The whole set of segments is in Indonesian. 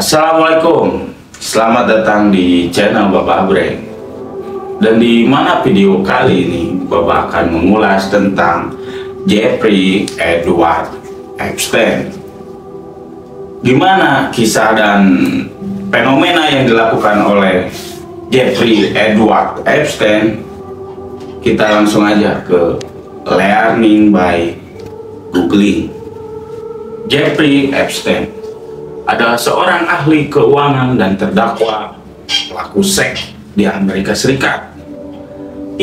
Assalamualaikum, selamat datang di channel Bapak Abreng. Dan di mana video kali ini Bapak akan mengulas tentang Jeffrey Edward Epstein. Gimana kisah dan fenomena yang dilakukan oleh Jeffrey Edward Epstein? Kita langsung aja ke learning by googling. Jeffrey Epstein adalah seorang ahli keuangan dan terdakwa pelaku seks di Amerika Serikat.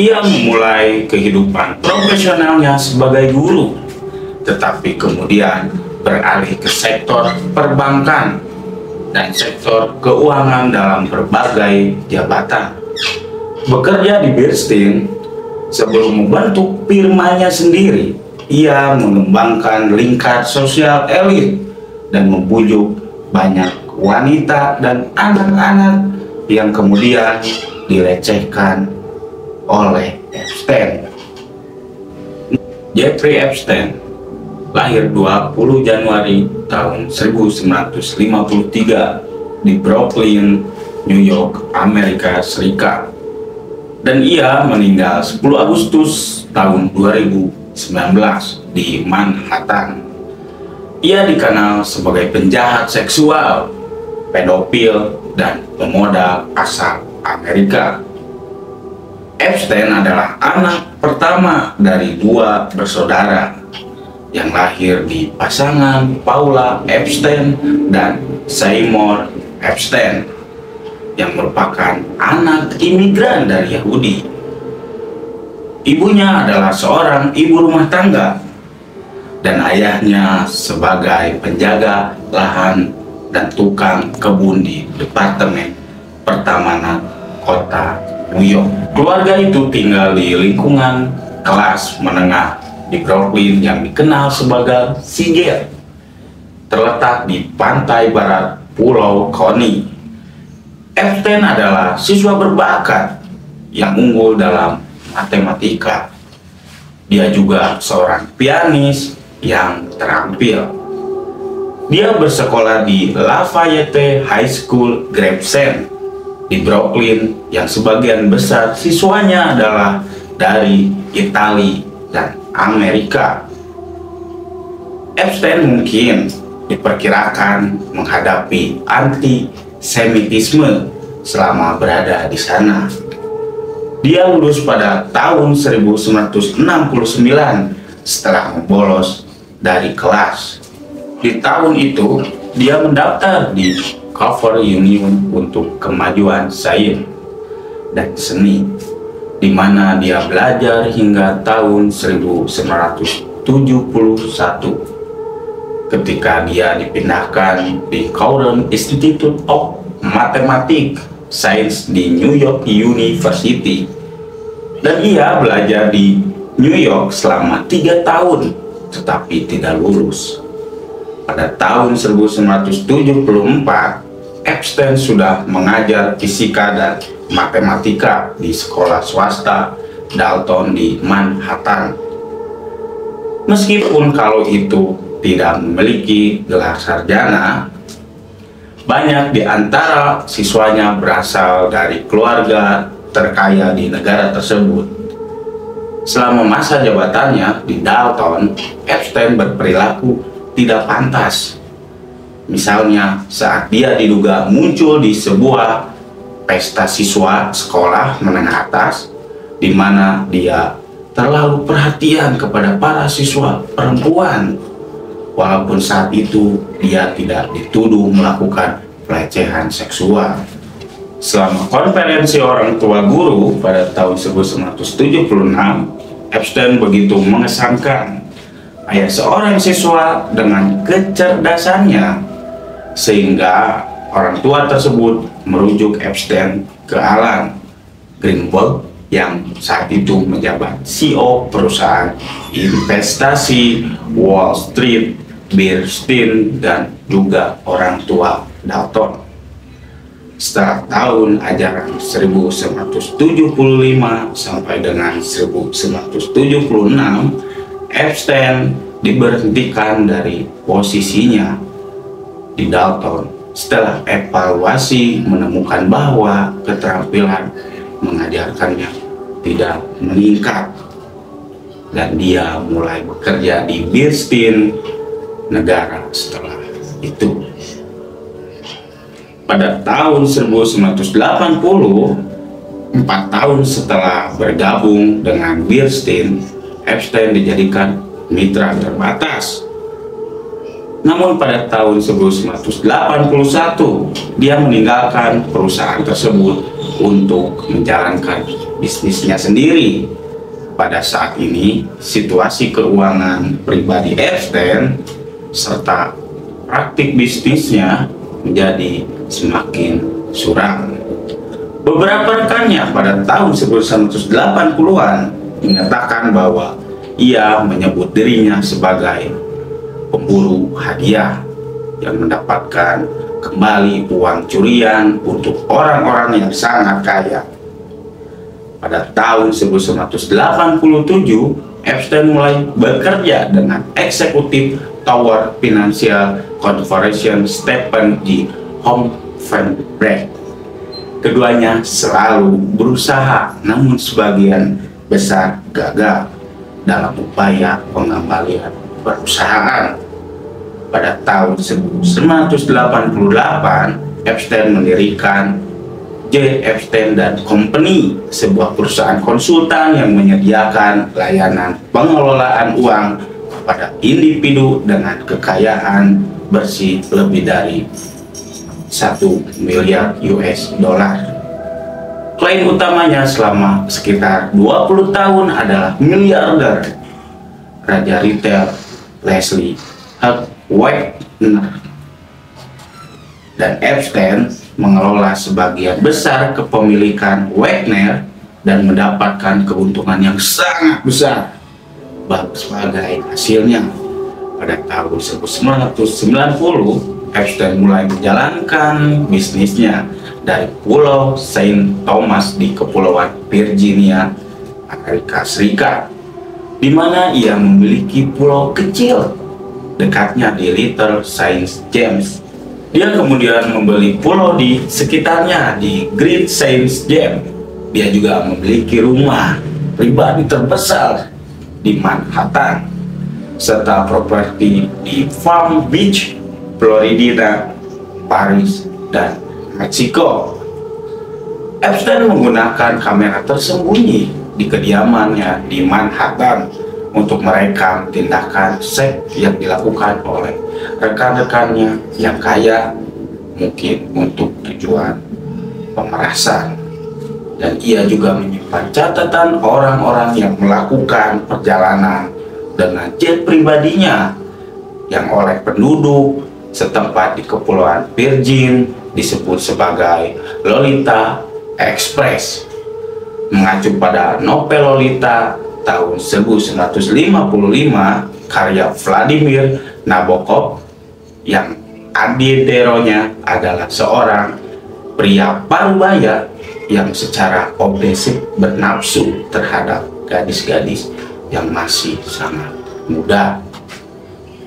Ia memulai kehidupan profesionalnya sebagai guru, tetapi kemudian beralih ke sektor perbankan dan sektor keuangan dalam berbagai jabatan. Bekerja di Bernstein, sebelum membentuk firmanya sendiri, ia mengembangkan lingkar sosial elit dan membujuk banyak wanita dan anak-anak yang kemudian dilecehkan oleh Epstein. Jeffrey Epstein lahir 20 Januari tahun 1953 di Brooklyn, New York, Amerika Serikat. Dan ia meninggal 10 Agustus tahun 2019 di Manhattan. Ia dikenal sebagai penjahat seksual, pedofil, dan pemodal asal Amerika. Epstein adalah anak pertama dari 2 bersaudara yang lahir di pasangan Paula Epstein dan Seymour Epstein, yang merupakan anak imigran dari Yahudi. Ibunya adalah seorang ibu rumah tangga dan ayahnya sebagai penjaga lahan dan tukang kebun di Departemen Pertamanan Kota New York. Keluarga itu tinggal di lingkungan kelas menengah di Brooklyn yang dikenal sebagai Seagate, terletak di pantai barat Pulau Coney. Epstein adalah siswa berbakat yang unggul dalam matematika. Dia juga seorang pianis yang terampil. Dia bersekolah di Lafayette High School Gravesend di Brooklyn, yang sebagian besar siswanya adalah dari Italia dan Amerika. Epstein mungkin diperkirakan menghadapi antisemitisme selama berada di sana. Dia lulus pada tahun 1969 setelah membolos dari kelas. Di tahun itu, dia mendaftar di Cover Union untuk Kemajuan Sains dan Seni, di mana dia belajar hingga tahun 1971, ketika dia dipindahkan di Curran Institute of Mathematics Science di New York University, dan ia belajar di New York selama 3 tahun, tetapi tidak lulus. Pada tahun 1974, Epstein sudah mengajar fisika dan matematika di sekolah swasta Dalton di Manhattan. Meskipun kalau itu tidak memiliki gelar sarjana, banyak di antara siswanya berasal dari keluarga terkaya di negara tersebut. Selama masa jabatannya di Dalton, Epstein berperilaku tidak pantas. Misalnya saat dia diduga muncul di sebuah pesta siswa sekolah menengah atas, di mana dia terlalu perhatian kepada para siswa perempuan, walaupun saat itu dia tidak dituduh melakukan pelecehan seksual. Selama konferensi orang tua guru pada tahun 1976, Epstein begitu mengesankan ayah seorang siswa dengan kecerdasannya, sehingga orang tua tersebut merujuk Epstein ke Alan Greenberg yang saat itu menjabat CEO perusahaan investasi Wall Street, Bernstein, dan juga orang tua Dalton. Setelah tahun ajaran 1975 sampai dengan 1976, Epstein diberhentikan dari posisinya di Dalton Setelah evaluasi menemukan bahwa keterampilan mengajarkannya tidak meningkat, dan dia mulai bekerja di Birstein negara setelah itu. Pada tahun 1980, 4 tahun setelah bergabung dengan Birstein, Epstein dijadikan mitra terbatas. Namun pada tahun 1981, dia meninggalkan perusahaan tersebut untuk menjalankan bisnisnya sendiri. Pada saat ini, situasi keuangan pribadi Epstein serta praktik bisnisnya menjadi semakin suram. Beberapa rekannya pada tahun 1980-an menyatakan bahwa ia menyebut dirinya sebagai pemburu hadiah yang mendapatkan kembali uang curian untuk orang-orang yang sangat kaya. Pada tahun 1987, Epstein mulai bekerja dengan eksekutif Tower Financial Corporation Stephen G. Hoffenbrech. Keduanya selalu berusaha, namun sebagian besar gagal dalam upaya pengembalian perusahaan. Pada tahun 1988, Epstein mendirikan J. Epstein dan Company, sebuah perusahaan konsultan yang menyediakan layanan pengelolaan uang pada individu dengan kekayaan bersih lebih dari 1 miliar US dollar. Klien utamanya selama sekitar 20 tahun adalah miliarder raja retail Leslie Wagner, dan Epstein mengelola sebagian besar kepemilikan Wagner dan mendapatkan keuntungan yang sangat besar sebagai hasilnya. Pada tahun 1990, Epstein mulai menjalankan bisnisnya dari Pulau Saint Thomas di Kepulauan Virginia, Amerika Serikat, di mana ia memiliki pulau kecil dekatnya di Little Saint James. Dia kemudian membeli pulau di sekitarnya di Great Saint James. Dia juga memiliki rumah pribadi terbesar di Manhattan, serta properti di Palm Beach, Florida, Paris, dan Meksiko. Epstein menggunakan kamera tersembunyi di kediamannya di Manhattan untuk merekam tindakan seks yang dilakukan oleh rekan-rekannya yang kaya, mungkin untuk tujuan pemerasan. Dan ia juga menyimpan catatan orang-orang yang melakukan perjalanan dengan jet pribadinya yang oleh penduduk setempat di Kepulauan Virgin disebut sebagai Lolita Express, mengacu pada novel Lolita tahun 1955 karya Vladimir Nabokov, yang adidero-nya adalah seorang pria parubaya yang secara obsesif bernafsu terhadap gadis-gadis yang masih sangat muda.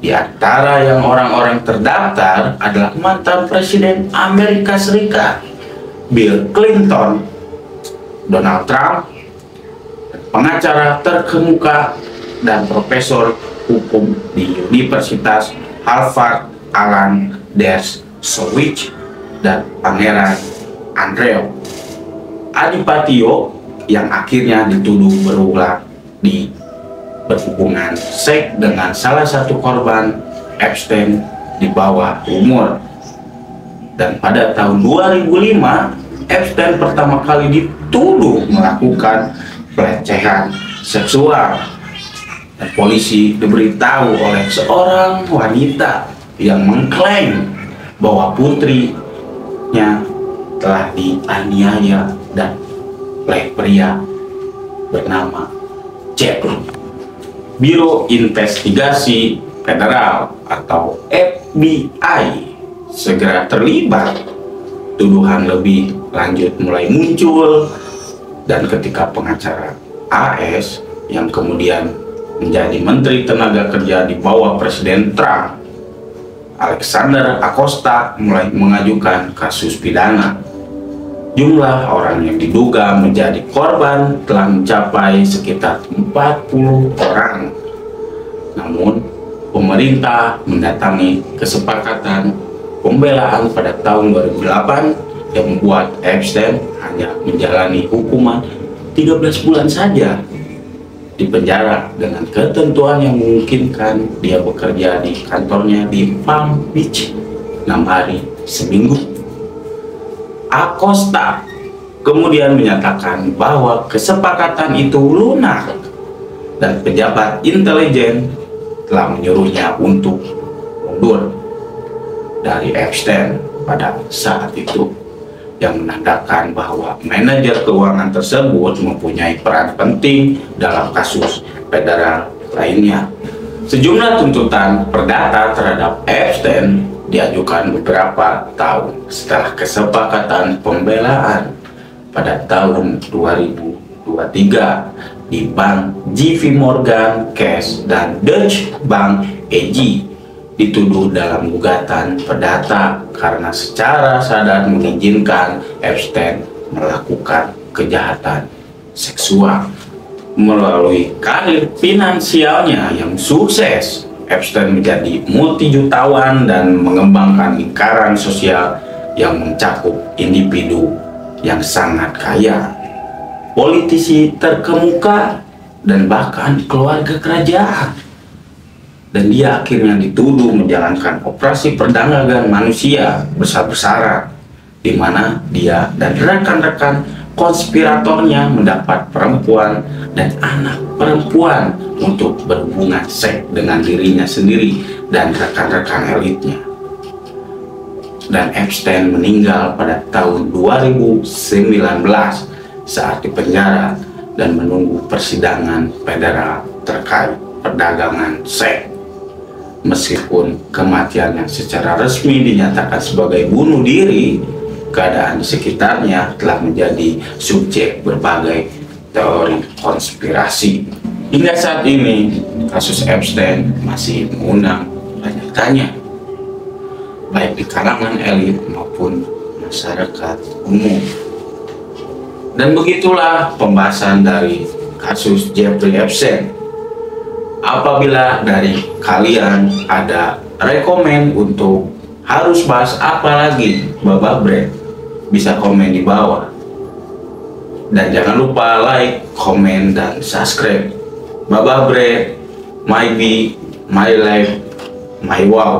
Di antara yang orang-orang terdaftar adalah mantan Presiden Amerika Serikat Bill Clinton, Donald Trump, pengacara terkemuka dan profesor hukum di Universitas Harvard Alan Dershowitz, dan Pangeran Andrew Adipatio yang akhirnya dituduh berulang berhubungan seks dengan salah satu korban Epstein di bawah umur. Dan pada tahun 2005, Epstein pertama kali dituduh melakukan pelecehan seksual, dan polisi diberitahu oleh seorang wanita yang mengklaim bahwa putrinya telah dianiaya dan oleh pria bernama Jack. Biro Investigasi Federal atau FBI segera terlibat. Tuduhan lebih lanjut mulai muncul, dan ketika pengacara AS yang kemudian menjadi Menteri Tenaga Kerja di bawah Presiden Trump Alexander Acosta mulai mengajukan kasus pidana. Jumlah orang yang diduga menjadi korban telah mencapai sekitar 40 orang. Namun, pemerintah mendatangi kesepakatan pembelaan pada tahun 2008 yang membuat Epstein hanya menjalani hukuman 13 bulan saja di penjara dengan ketentuan yang memungkinkan dia bekerja di kantornya di Palm Beach 6 hari seminggu. Acosta kemudian menyatakan bahwa kesepakatan itu lunak dan pejabat intelijen telah menyuruhnya untuk mundur dari Epstein pada saat itu, yang menandakan bahwa manajer keuangan tersebut mempunyai peran penting dalam kasus federal lainnya. Sejumlah tuntutan perdata terhadap Epstein diajukan beberapa tahun setelah kesepakatan pembelaan pada tahun 2023 di Bank JP Morgan Chase dan Deutsche Bank AG dituduh dalam gugatan perdata karena secara sadar mengizinkan Epstein melakukan kejahatan seksual. Melalui karir finansialnya yang sukses, Epstein menjadi multijutawan dan mengembangkan lingkaran sosial yang mencakup individu yang sangat kaya, politisi terkemuka, dan bahkan keluarga kerajaan. Dan dia akhirnya dituduh menjalankan operasi perdagangan manusia besar-besaran, di mana dia dan rekan-rekan konspiratornya mendapat perempuan dan anak perempuan untuk berhubungan seks dengan dirinya sendiri dan rekan-rekan elitnya. Dan Epstein meninggal pada tahun 2019 saat dipenjara dan menunggu persidangan federal terkait perdagangan seks. Meskipun kematian yang secara resmi dinyatakan sebagai bunuh diri, keadaan di sekitarnya telah menjadi subjek berbagai teori konspirasi. Hingga saat ini, kasus Epstein masih mengundang banyak tanya, baik di kalangan elit maupun masyarakat umum. Dan begitulah pembahasan dari kasus Jeffrey Epstein. Apabila dari kalian ada rekomen untuk harus bahas apa lagi Baba Bre, bisa komen di bawah. Dan jangan lupa like, komen, dan subscribe. Baba Bre, my be, my life, my wow.